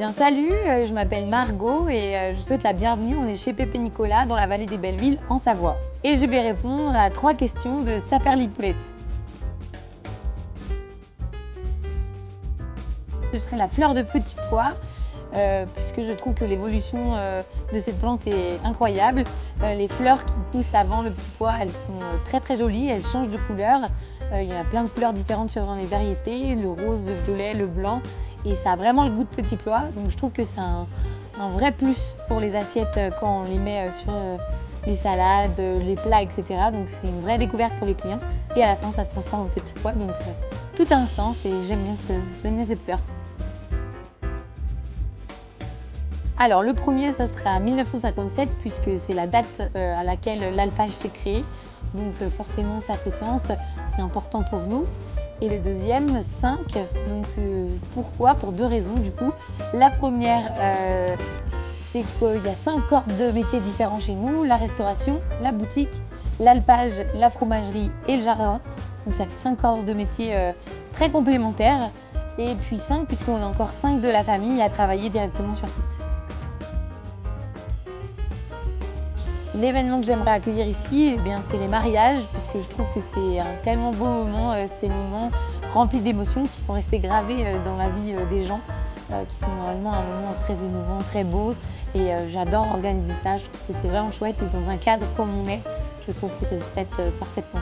Bien salut, je m'appelle Margot et je souhaite la bienvenue. On est chez Pépé Nicolas dans la vallée des Bellevilles en Savoie. Et je vais répondre à 3 questions de Saperlipolette. Je serai la fleur de petit pois puisque je trouve que l'évolution de cette plante est incroyable. Les fleurs qui poussent avant le petit pois, elles sont très jolies, elles changent de couleur. Il y a plein de couleurs différentes selon les variétés, le rose, le violet, le blanc. Et ça a vraiment le goût de petit pois, donc je trouve que c'est un vrai plus pour les assiettes quand on les met sur les salades, les plats, etc. Donc c'est une vraie découverte pour les clients. Et à la fin, ça se transforme en petit pois, donc tout a un sens et j'aime bien cette fleur. Alors le premier, ça sera 1957 puisque c'est la date à laquelle l'alpage s'est créé. Donc forcément, ça fait sens, c'est important pour nous. Et le deuxième, 5. Donc pourquoi? Pour 2 raisons du coup. La première, c'est qu'il y a 5 corps de métiers différents chez nous. La restauration, la boutique, l'alpage, la fromagerie et le jardin. Donc ça fait 5 corps de métiers très complémentaires. Et puis 5 puisqu'on est encore 5 de la famille à travailler directement sur site. L'événement que j'aimerais accueillir ici, c'est les mariages, puisque je trouve que c'est un tellement beau moment, ces moments remplis d'émotions qui vont rester gravés dans la vie des gens, qui sont normalement un moment très émouvant, très beau. Et j'adore organiser ça, je trouve que c'est vraiment chouette et dans un cadre comme on est, je trouve que ça se prête parfaitement.